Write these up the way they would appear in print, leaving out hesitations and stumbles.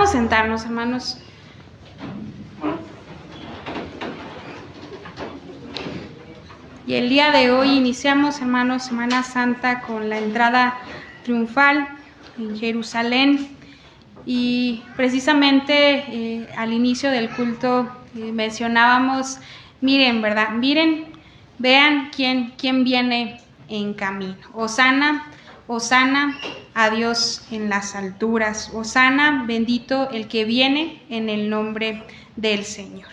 Vamos a sentarnos, hermanos. Y el día de hoy iniciamos, hermanos, Semana Santa con la entrada triunfal en Jerusalén. Y precisamente al inicio del culto mencionábamos, miren, ¿verdad? Miren, vean quién viene en camino. Hosana, hosana a Dios en las alturas. Hosana, bendito el que viene en el nombre del Señor.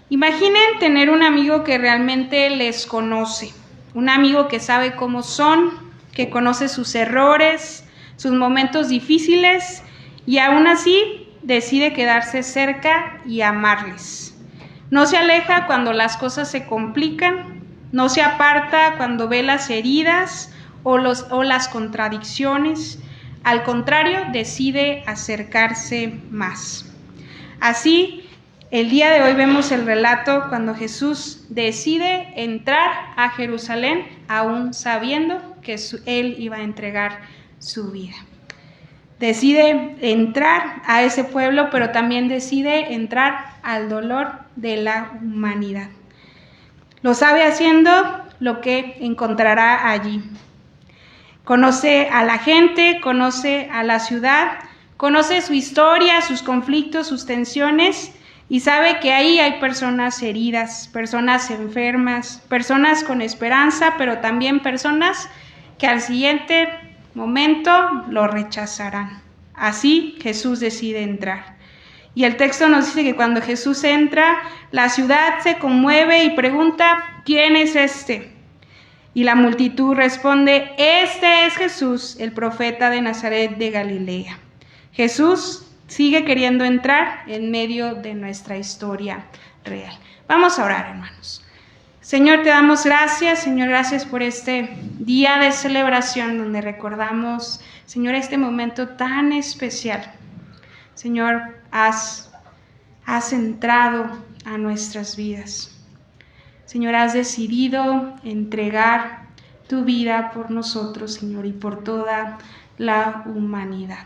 Imaginen tener un amigo que realmente les conoce, un amigo que sabe cómo son, que conoce sus errores, sus momentos difíciles y aún así decide quedarse cerca y amarles. No se aleja cuando las cosas se complican, no se aparta cuando ve las heridas o las contradicciones, al contrario, decide acercarse más. Así, el día de hoy vemos el relato cuando Jesús decide entrar a Jerusalén, aún sabiendo que Él iba a entregar su vida. Decide entrar a ese pueblo, pero también decide entrar al dolor de la humanidad. Lo sabe haciendo lo que encontrará allí. Conoce a la gente, conoce a la ciudad, conoce su historia, sus conflictos, sus tensiones, y sabe que ahí hay personas heridas, personas enfermas, personas con esperanza, pero también personas que al siguiente momento lo rechazarán. Así Jesús decide entrar. Y el texto nos dice que cuando Jesús entra, la ciudad se conmueve y pregunta, ¿quién es este? Y la multitud responde, este es Jesús, el profeta de Nazaret de Galilea. Jesús sigue queriendo entrar en medio de nuestra historia real. Vamos a orar, hermanos. Señor, te damos gracias, Señor, gracias por este día de celebración donde recordamos, Señor, este momento tan especial. Señor, has entrado a nuestras vidas. Señor, has decidido entregar tu vida por nosotros, Señor, y por toda la humanidad.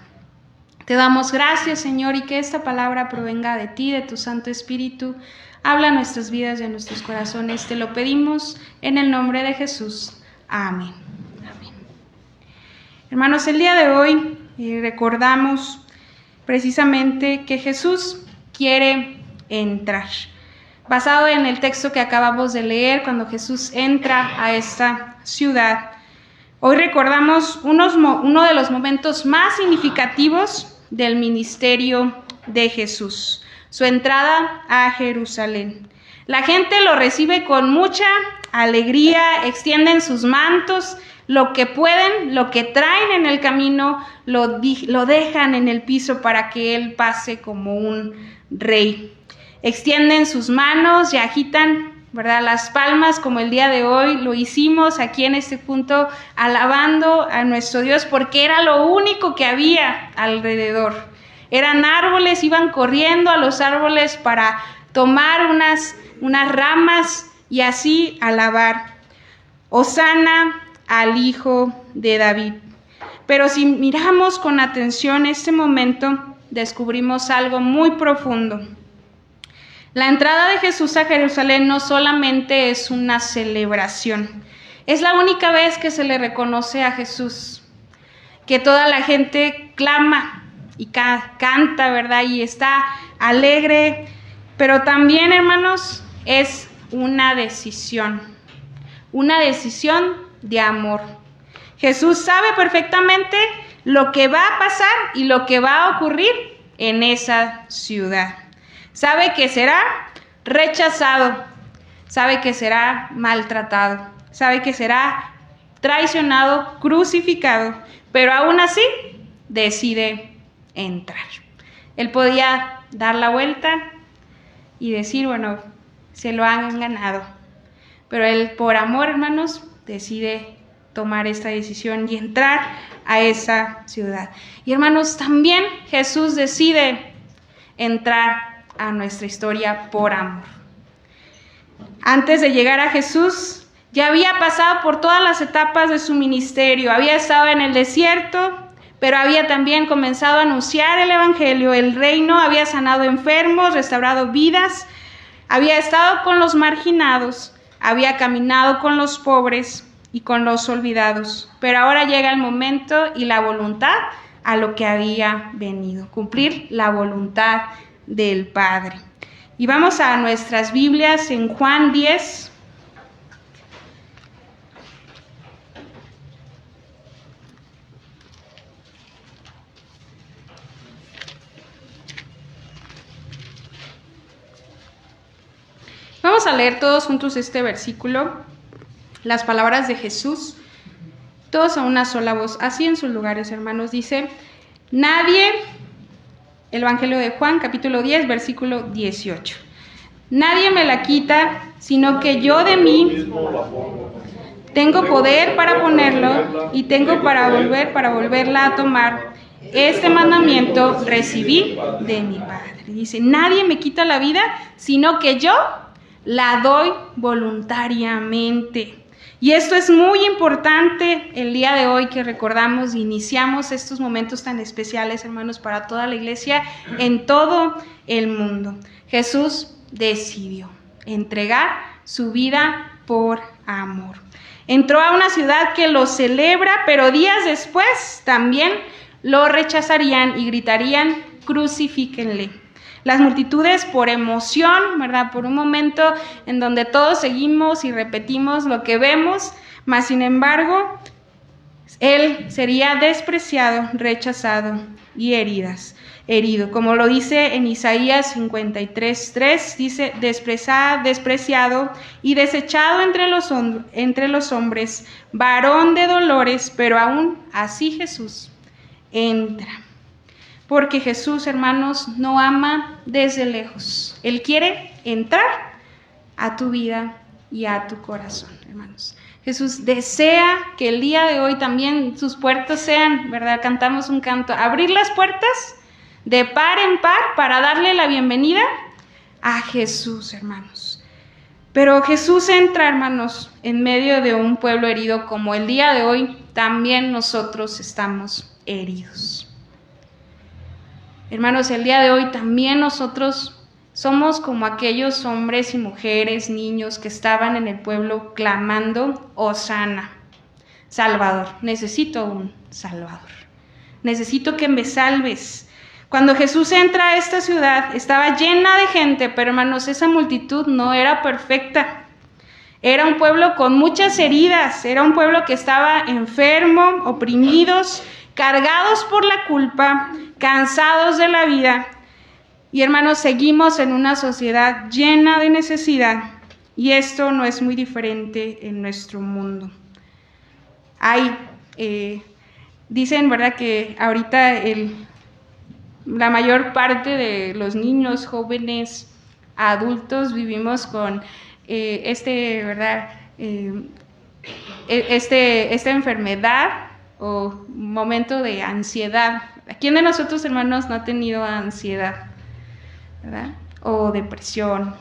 Te damos gracias, Señor, y que esta palabra provenga de ti, de tu Santo Espíritu. Habla en nuestras vidas y en nuestros corazones. Te lo pedimos en el nombre de Jesús. Amén. Amén. Hermanos, el día de hoy recordamos precisamente que Jesús quiere entrar. Basado en el texto que acabamos de leer, cuando Jesús entra a esta ciudad, hoy recordamos uno de los momentos más significativos del ministerio de Jesús, su entrada a Jerusalén. La gente lo recibe con mucha alegría, extienden sus mantos, lo que pueden, lo que traen en el camino, lo dejan en el piso para que Él pase como un rey. Extienden sus manos y agitan, ¿verdad?, las palmas, como el día de hoy lo hicimos aquí en este punto, alabando a nuestro Dios, porque era lo único que había alrededor. Eran árboles, iban corriendo a los árboles para tomar unas ramas y así alabar. Hosana al Hijo de David. Pero si miramos con atención este momento, descubrimos algo muy profundo. La entrada de Jesús a Jerusalén no solamente es una celebración, es la única vez que se le reconoce a Jesús, que toda la gente clama y canta, ¿verdad? Y está alegre, pero también, hermanos, es una decisión de amor. Jesús sabe perfectamente lo que va a pasar y lo que va a ocurrir en esa ciudad. Sabe que será rechazado, sabe que será maltratado, sabe que será traicionado, crucificado, pero aún así decide entrar. Él podía dar la vuelta y decir, bueno, se lo han ganado, pero él por amor, hermanos, decide tomar esta decisión y entrar a esa ciudad. Y hermanos, también Jesús decide entrar a nuestra historia por amor. Antes de llegar a Jesús, ya había pasado por todas las etapas de su ministerio. Había estado en el desierto, pero había también comenzado a anunciar el evangelio, el reino, había sanado enfermos, restaurado vidas, había estado con los marginados, había caminado con los pobres y con los olvidados. Pero ahora llega el momento y la voluntad a lo que había venido, cumplir la voluntad del Padre. Y vamos a nuestras Biblias en Juan 10. Vamos a leer todos juntos este versículo, las palabras de Jesús, todos a una sola voz, así en sus lugares, hermanos. Dice, nadie, el Evangelio de Juan, capítulo 10, versículo 18. Nadie me la quita, sino que yo de mí tengo poder para ponerlo y tengo para volverla a tomar. Este mandamiento recibí de mi Padre. Dice, nadie me quita la vida, sino que yo la doy voluntariamente. Y esto es muy importante el día de hoy que recordamos, iniciamos estos momentos tan especiales, hermanos, para toda la iglesia en todo el mundo. Jesús decidió entregar su vida por amor. Entró a una ciudad que lo celebra, pero días después también lo rechazarían y gritarían, crucifíquenle. Las multitudes por emoción, ¿verdad? Por un momento en donde todos seguimos y repetimos lo que vemos, mas sin embargo, él sería despreciado, rechazado y herido. Como lo dice en Isaías 53:3, dice, despreciado y desechado entre los hombres, varón de dolores, pero aún así Jesús entra. Porque Jesús, hermanos, no ama desde lejos. Él quiere entrar a tu vida y a tu corazón, hermanos. Jesús desea que el día de hoy también sus puertas sean, ¿verdad? Cantamos un canto, abrir las puertas de par en par para darle la bienvenida a Jesús, hermanos. Pero Jesús entra, hermanos, en medio de un pueblo herido como el día de hoy, también nosotros estamos heridos. Hermanos, el día de hoy también nosotros somos como aquellos hombres y mujeres, niños que estaban en el pueblo clamando, Hosana, Salvador, necesito un Salvador, necesito que me salves. Cuando Jesús entra a esta ciudad, estaba llena de gente, pero hermanos, esa multitud no era perfecta. Era un pueblo con muchas heridas, era un pueblo que estaba enfermo, oprimidos, cargados por la culpa, cansados de la vida. Y hermanos, seguimos en una sociedad llena de necesidad y esto no es muy diferente en nuestro mundo. Dicen, ¿verdad?, que ahorita la mayor parte de los niños, jóvenes, adultos vivimos con esta enfermedad o momento de ansiedad. ¿Quién de nosotros, hermanos, no ha tenido ansiedad, ¿verdad? O depresión,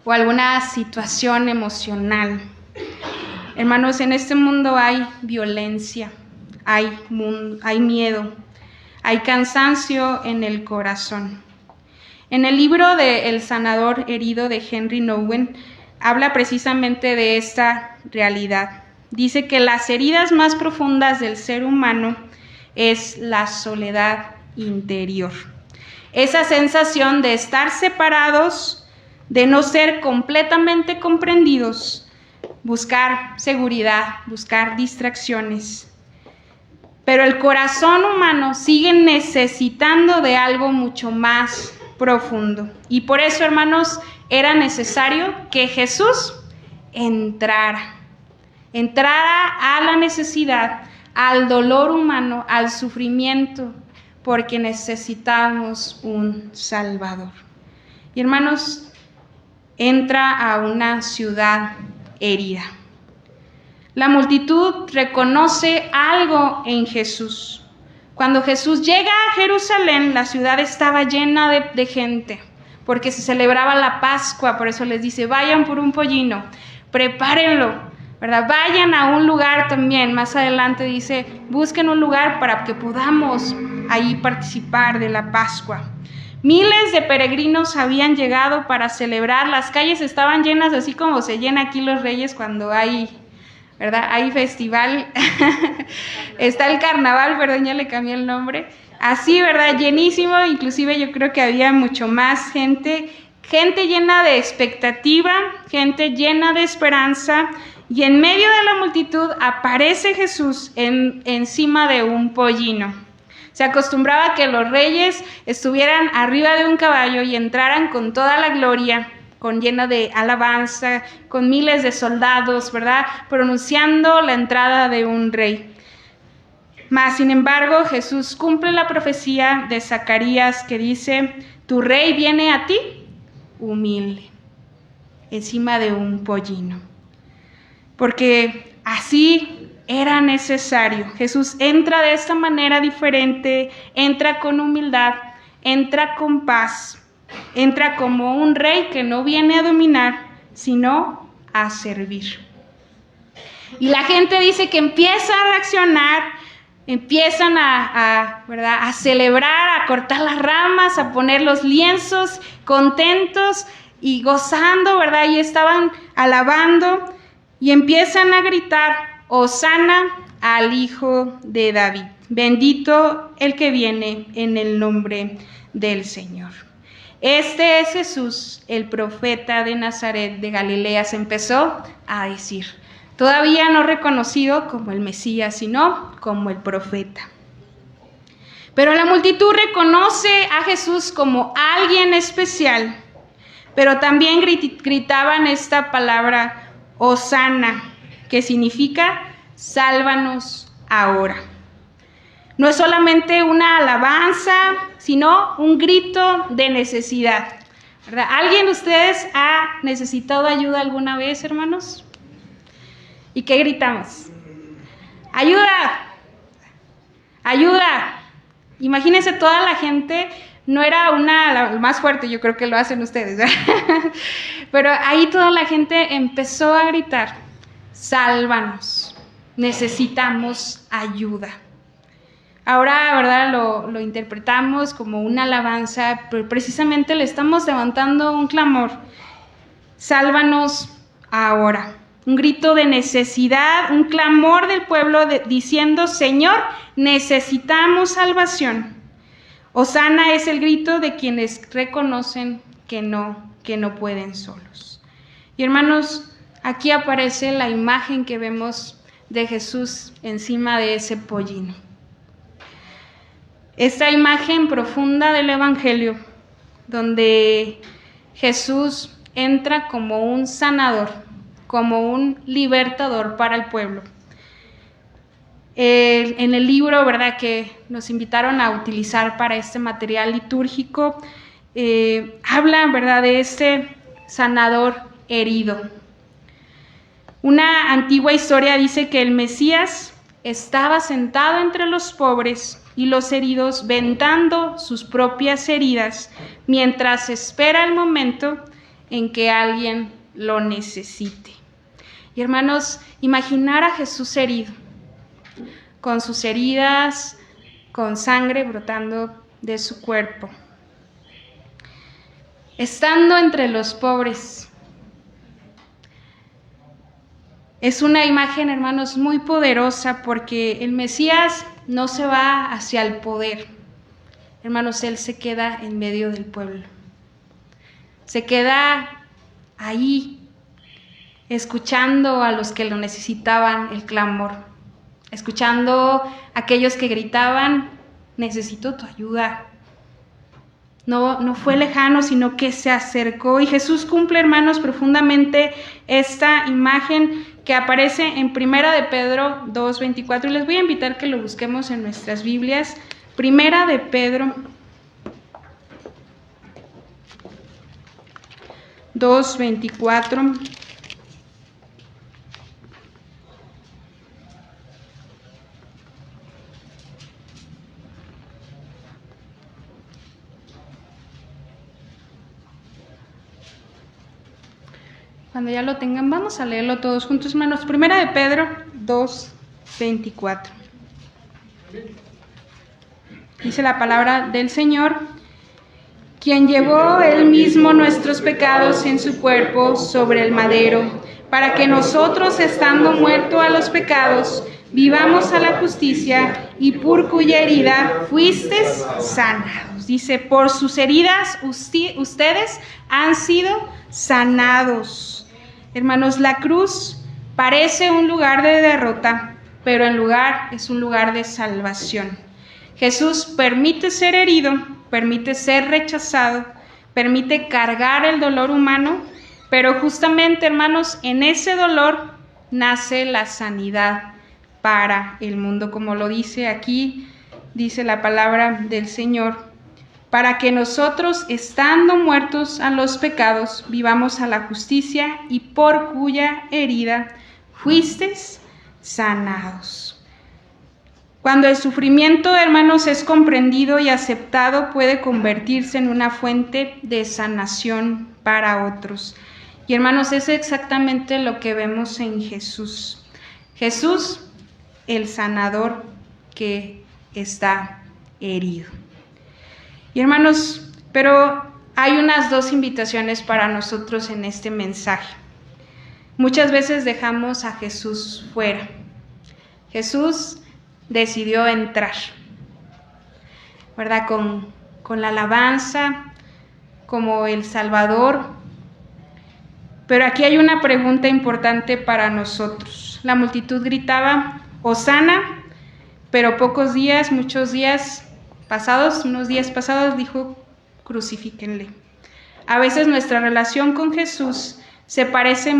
o alguna situación emocional? Hermanos, en este mundo hay violencia, hay miedo, hay cansancio en el corazón. En el libro de El sanador herido de Henry Nouwen, habla precisamente de esta realidad. Dice que las heridas más profundas del ser humano es la soledad interior. Esa sensación de estar separados, de no ser completamente comprendidos, buscar seguridad, buscar distracciones. Pero el corazón humano sigue necesitando de algo mucho más profundo. Y por eso, hermanos, era necesario que Jesús entrara a la necesidad, al dolor humano, al sufrimiento, porque necesitamos un Salvador. Y hermanos, entra a una ciudad herida. La multitud reconoce algo en Jesús. Cuando Jesús llega a Jerusalén, la ciudad estaba llena de gente, porque se celebraba la Pascua. Por eso les dice, vayan por un pollino, prepárenlo, ¿verdad? Vayan a un lugar también, más adelante dice, busquen un lugar para que podamos ahí participar de la Pascua. Miles de peregrinos habían llegado para celebrar, las calles estaban llenas, así como se llena aquí Los Reyes cuando hay, ¿verdad? Hay festival, está el carnaval, perdón, ya le cambié el nombre, así, ¿verdad? Llenísimo, inclusive yo creo que había mucho más gente llena de expectativa, gente llena de esperanza, y en medio de la multitud aparece Jesús encima de un pollino. Se acostumbraba que los reyes estuvieran arriba de un caballo y entraran con toda la gloria, con llena de alabanza, con miles de soldados, ¿verdad? Pronunciando la entrada de un rey. Mas, sin embargo, Jesús cumple la profecía de Zacarías que dice, tu rey viene a ti humilde, encima de un pollino. Porque así era necesario. Jesús entra de esta manera diferente, entra con humildad, entra con paz, entra como un rey que no viene a dominar, sino a servir. Y la gente dice que empieza a reaccionar, empiezan ¿verdad? A celebrar, a cortar las ramas, a poner los lienzos, contentos y gozando, ¿verdad? Y estaban alabando y empiezan a gritar, Hosana al Hijo de David. Bendito el que viene en el nombre del Señor. Este es Jesús, el profeta de Nazaret de Galilea, se empezó a decir. Todavía no reconocido como el Mesías, sino como el profeta. Pero la multitud reconoce a Jesús como alguien especial, pero también gritaban esta palabra, Hosana, que significa, sálvanos ahora. No es solamente una alabanza, sino un grito de necesidad, ¿verdad? ¿Alguien de ustedes ha necesitado ayuda alguna vez, hermanos? ¿Y qué gritamos? ¡Ayuda! ¡Ayuda! Imagínense toda la gente, no era la más fuerte, yo creo que lo hacen ustedes, ¿verdad? Pero ahí toda la gente empezó a gritar, sálvanos, necesitamos ayuda. Ahora, ¿verdad? Lo interpretamos como una alabanza, pero precisamente le estamos levantando un clamor, sálvanos ahora. Un grito de necesidad, un clamor del pueblo diciendo, Señor, necesitamos salvación. Hosana es el grito de quienes reconocen que no pueden solos. Y hermanos, aquí aparece la imagen que vemos de Jesús encima de ese pollino. Esta imagen profunda del Evangelio, donde Jesús entra como un sanador, como un libertador para el pueblo. En el libro, ¿verdad?, que nos invitaron a utilizar para este material litúrgico, habla, ¿verdad?, de este sanador herido. Una antigua historia dice que el Mesías estaba sentado entre los pobres y los heridos, vendando sus propias heridas, mientras espera el momento en que alguien lo necesite. Y hermanos, imaginar a Jesús herido, con sus heridas, con sangre brotando de su cuerpo, estando entre los pobres. Es una imagen, hermanos, muy poderosa porque el Mesías no se va hacia el poder. Hermanos, Él se queda en medio del pueblo. Se queda ahí, escuchando a los que lo necesitaban, el clamor. Escuchando a aquellos que gritaban, necesito tu ayuda. No fue lejano, sino que se acercó. Y Jesús cumple, hermanos, profundamente esta imagen que aparece en 1 de Pedro 2:24. Y les voy a invitar que lo busquemos en nuestras Biblias. 1 de Pedro 2:24. Cuando ya lo tengan, vamos a leerlo todos juntos, hermanos. Primera de Pedro 2:24. Dice la palabra del Señor: quien llevó él mismo nuestros pecados en su cuerpo sobre el madero, para que nosotros, estando muertos a los pecados, vivamos a la justicia, y por cuya herida fuisteis sanados. Dice, por sus heridas ustedes han sido sanados. Hermanos, la cruz parece un lugar de derrota, pero en lugar es un lugar de salvación. Jesús permite ser herido, permite ser rechazado, permite cargar el dolor humano, pero justamente, hermanos, en ese dolor nace la sanidad para el mundo, como lo dice aquí, dice la palabra del Señor, para que nosotros, estando muertos a los pecados, vivamos a la justicia, y por cuya herida fuisteis sanados. Cuando el sufrimiento, hermanos, es comprendido y aceptado, puede convertirse en una fuente de sanación para otros. Y, hermanos, es exactamente lo que vemos en Jesús. Jesús, el sanador que está herido. Y, hermanos, pero hay unas dos invitaciones para nosotros en este mensaje. Muchas veces dejamos a Jesús fuera. Jesús decidió entrar, ¿verdad? Con la alabanza, como el Salvador. Pero aquí hay una pregunta importante para nosotros. La multitud gritaba, Hosana, pero muchos días pasados, unos días pasados, dijo, crucifíquenle. A veces nuestra relación con Jesús se parece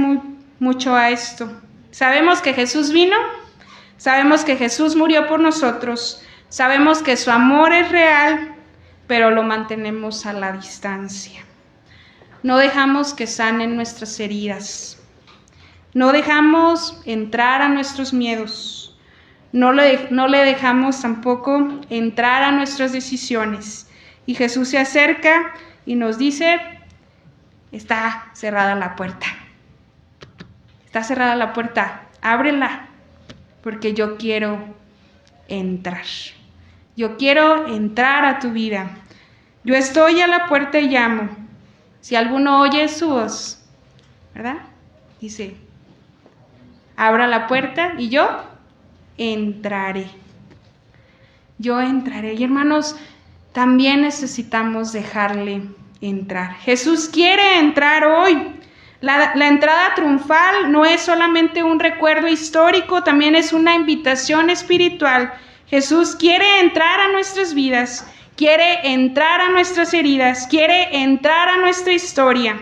mucho a esto. Sabemos que Jesús vino, sabemos que Jesús murió por nosotros, sabemos que su amor es real, pero lo mantenemos a la distancia. No dejamos que sanen nuestras heridas. No dejamos entrar a nuestros miedos. No le dejamos tampoco entrar a nuestras decisiones. Y Jesús se acerca y nos dice, está cerrada la puerta. Está cerrada la puerta, ábrela. Porque yo quiero entrar. Yo quiero entrar a tu vida. Yo estoy a la puerta y llamo. Si alguno oye su voz, ¿verdad? Dice, abra la puerta y yo entraré. Yo entraré. Y, hermanos, también necesitamos dejarle entrar. Jesús quiere entrar hoy. La entrada triunfal no es solamente un recuerdo histórico, también es una invitación espiritual. Jesús quiere entrar a nuestras vidas, quiere entrar a nuestras heridas, quiere entrar a nuestra historia.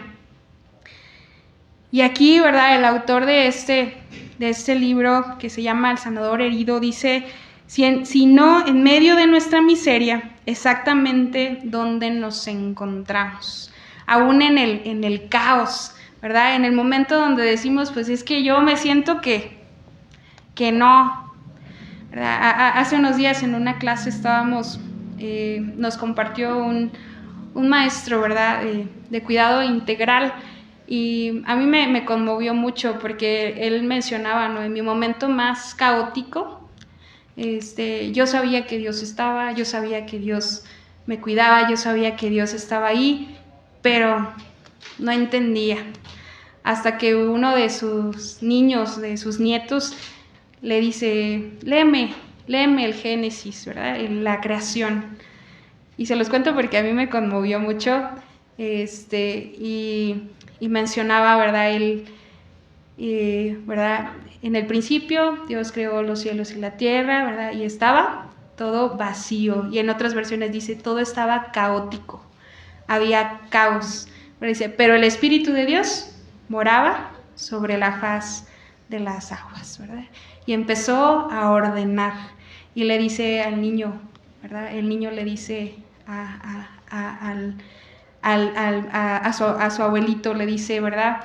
Y aquí, ¿verdad? El autor de este libro, que se llama El sanador herido, dice, si no en medio de nuestra miseria, exactamente donde nos encontramos, aún en el caos, ¿verdad? En el momento donde decimos, pues es que yo me siento que no, ¿verdad? Hace unos días en una clase nos compartió un maestro, ¿verdad? De cuidado integral, y a mí me conmovió mucho porque él mencionaba, ¿no? En mi momento más caótico, yo sabía que Dios estaba, yo sabía que Dios me cuidaba, yo sabía que Dios estaba ahí, pero no entendía. Hasta que uno de sus niños, de sus nietos, le dice, léeme el Génesis, ¿verdad? La creación. Y se los cuento porque a mí me conmovió mucho, y mencionaba, ¿verdad? ¿Verdad? En el principio Dios creó los cielos y la tierra, ¿verdad? Y estaba todo vacío. Y en otras versiones dice, todo estaba caótico, había caos. Pero dice, pero el Espíritu de Dios moraba sobre la faz de las aguas, ¿verdad? Y empezó a ordenar. Y le dice al niño, ¿verdad? El niño le dice a su abuelito, le dice, ¿verdad?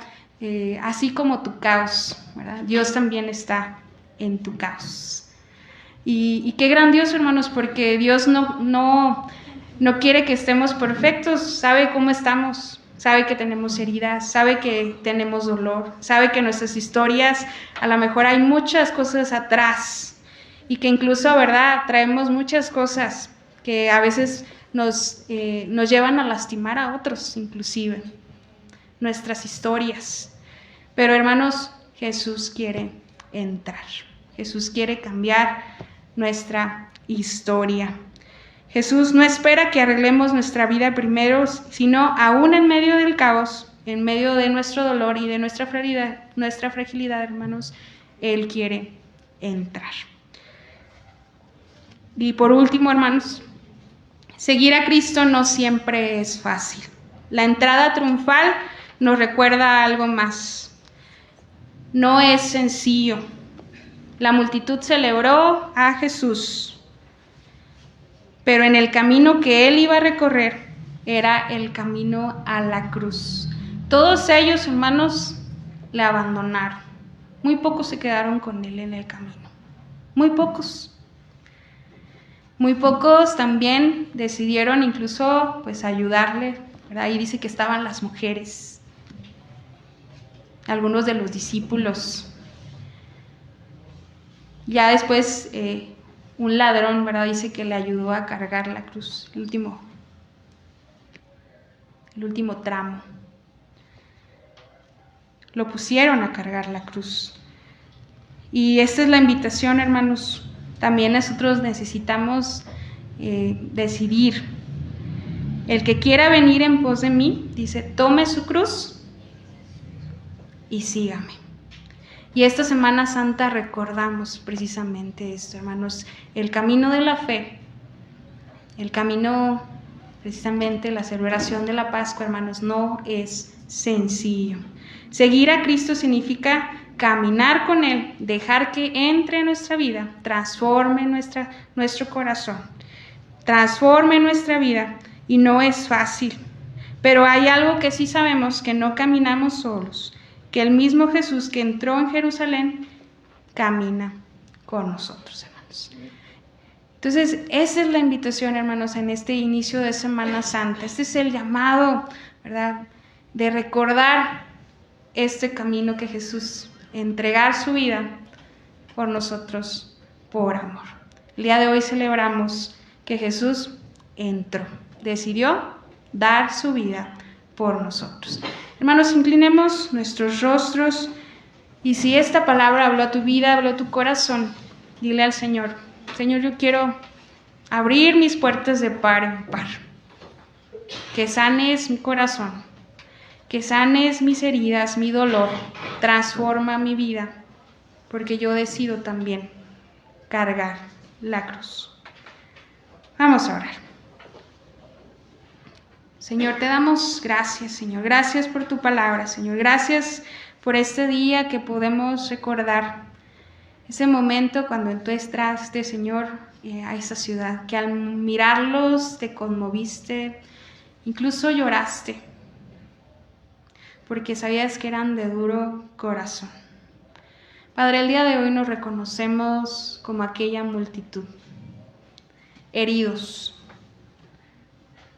Así como tu caos, ¿verdad? Dios también está en tu caos. Y qué grandioso, hermanos, porque Dios no quiere que estemos perfectos, sabe cómo estamos, sabe que tenemos heridas, sabe que tenemos dolor, sabe que nuestras historias, a lo mejor hay muchas cosas atrás y que incluso, ¿verdad?, traemos muchas cosas que a veces nos llevan a lastimar a otros, inclusive, nuestras historias. Pero hermanos, Jesús quiere entrar, Jesús quiere cambiar nuestra historia. Jesús no espera que arreglemos nuestra vida primero, sino aún en medio del caos, en medio de nuestro dolor y de nuestra fragilidad, hermanos, Él quiere entrar. Y por último, hermanos, seguir a Cristo no siempre es fácil. La entrada triunfal nos recuerda algo más. No es sencillo. La multitud celebró a Jesús, pero en el camino que él iba a recorrer era el camino a la cruz. Todos ellos, hermanos, le abandonaron. Muy pocos se quedaron con él en el camino. Muy pocos. Muy pocos también decidieron incluso pues ayudarle, ¿verdad? Ahí dice que estaban las mujeres, algunos de los discípulos. Ya después un ladrón, ¿verdad?, dice que le ayudó a cargar la cruz, el último tramo. Lo pusieron a cargar la cruz. Y esta es la invitación, hermanos. También nosotros necesitamos decidir. El que quiera venir en pos de mí, dice, tome su cruz y sígame. Y esta Semana Santa recordamos precisamente esto, hermanos, el camino de la fe, el camino, precisamente la celebración de la Pascua, hermanos, no es sencillo. Seguir a Cristo significa caminar con Él, dejar que entre en nuestra vida, transforme nuestro corazón, transforme nuestra vida, y no es fácil. Pero hay algo que sí sabemos, que no caminamos solos, que el mismo Jesús que entró en Jerusalén camina con nosotros, hermanos. Entonces, esa es la invitación, hermanos, en este inicio de Semana Santa. Este es el llamado, ¿verdad?, de recordar este camino que Jesús, entregar su vida por nosotros, por amor. El día de hoy celebramos que Jesús entró, decidió dar su vida por nosotros. Hermanos, inclinemos nuestros rostros y si esta palabra habló a tu vida, habló a tu corazón, dile al Señor, Señor, yo quiero abrir mis puertas de par en par, que sanes mi corazón, que sanes mis heridas, mi dolor, transforma mi vida, porque yo decido también cargar la cruz. Vamos a orar. Señor, te damos gracias, Señor. Gracias por tu palabra, Señor. Gracias por este día que podemos recordar ese momento cuando tú entraste, Señor, a esa ciudad, que al mirarlos te conmoviste, incluso lloraste, porque sabías que eran de duro corazón. Padre, el día de hoy nos reconocemos como aquella multitud, heridos,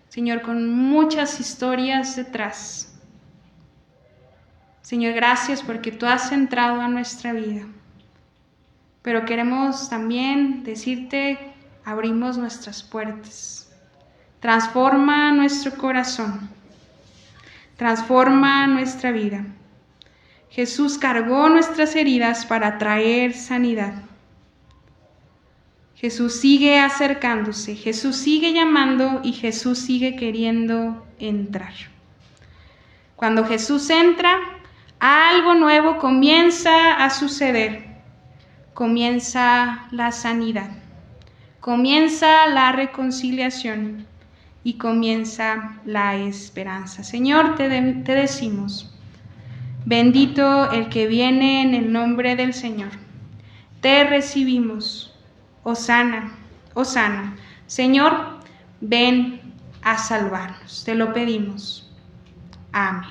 Señor, con muchas historias detrás. Señor, gracias porque tú has entrado a nuestra vida. Pero queremos también decirte, abrimos nuestras puertas. Transforma nuestro corazón. Transforma nuestra vida. Jesús cargó nuestras heridas para traer sanidad. Jesús sigue acercándose, Jesús sigue llamando y Jesús sigue queriendo entrar. Cuando Jesús entra, algo nuevo comienza a suceder. Comienza la sanidad, comienza la reconciliación y comienza la esperanza. Señor, te decimos, bendito el que viene en el nombre del Señor. Te recibimos. Hosana, hosana. Señor, ven a salvarnos. Te lo pedimos. Amén.